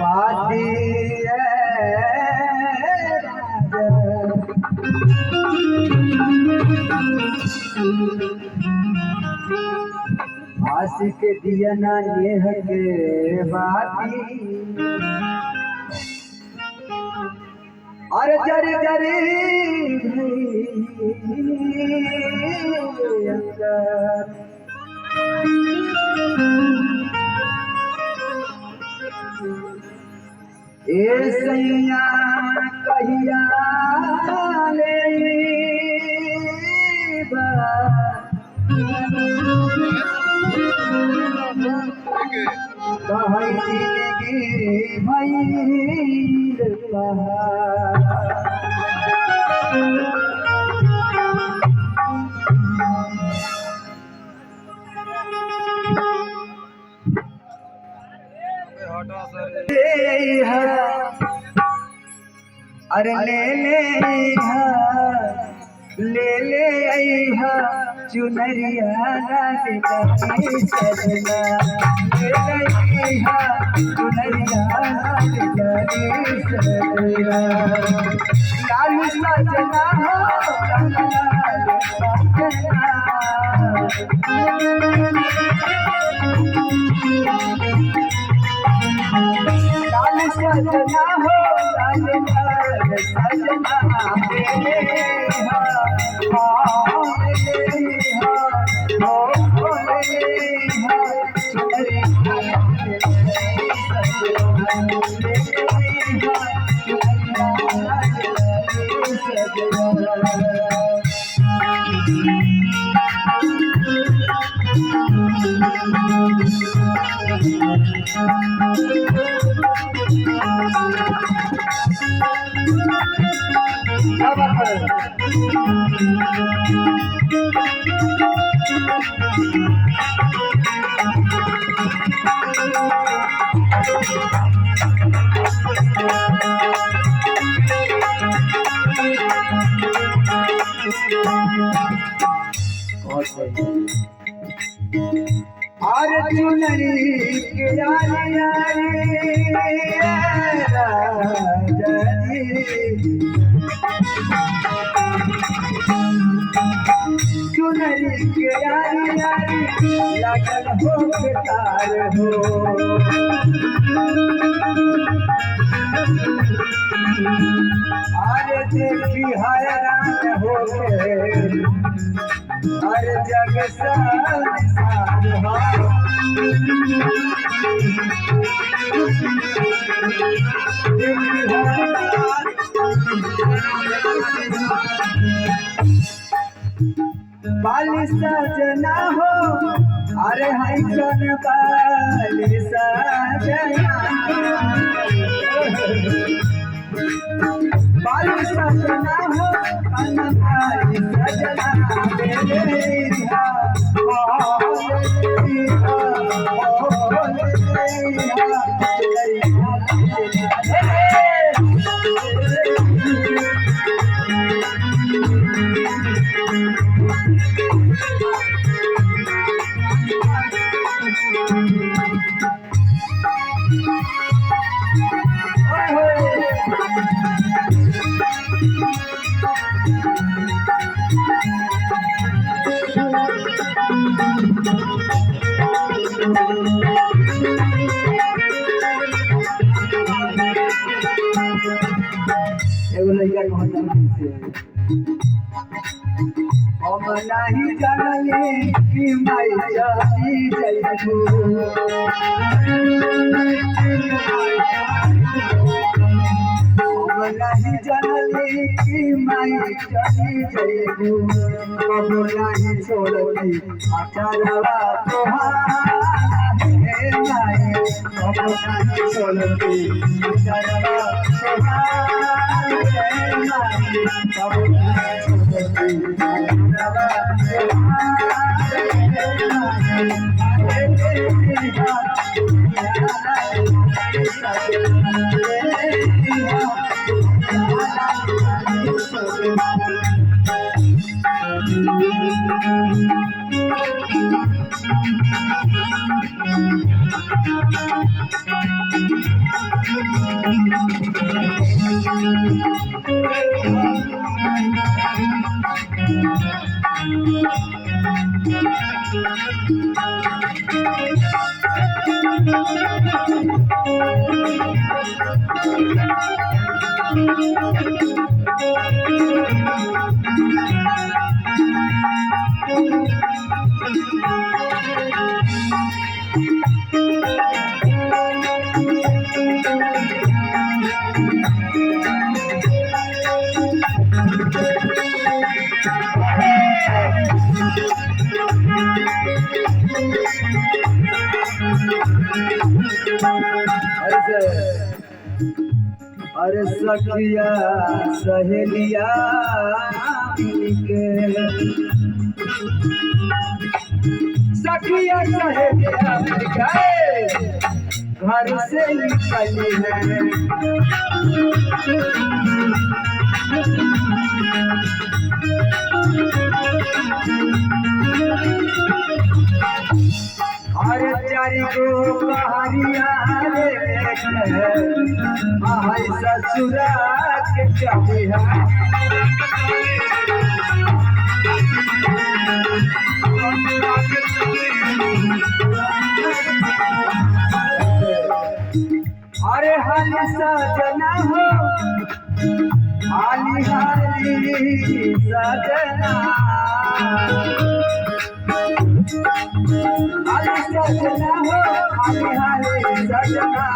बाती आशिक दिया ना नेह के बाती अरे जरी जरी ए सैया कहिया ले अरे ले ले चुनरिया सजना चुनरिया लाल सजना लाल सजना हो और चुनरी के चुनरी के लगन हो बेकार हो अरे देखी हैरान हो हर जग बाली सजना हो अरे हाय कन बाली सजना बाली सजना हो कन बाली सजना हम नहीं जानले कि माई जाती जइबू हम नहीं जानले कि माई जाती जइबू अब नहीं छोड़ती अचारवा तोहार हे माई अब नहीं छोड़ती अचारवा तोहार हे माई अब नहीं छोड़ती अरे सखिया सहेलिया के सखिया सहेलिया के घर से निकली है। अरे चारी को कहानिया हाय ससुरा के चाहे अरे हाली सजना हो हाली हाली सजना हाली सजना हो हाली हाली सजना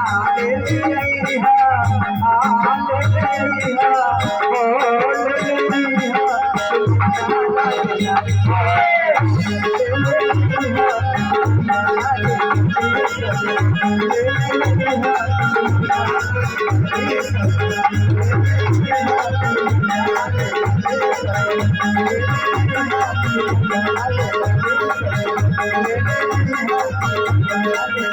Thank you.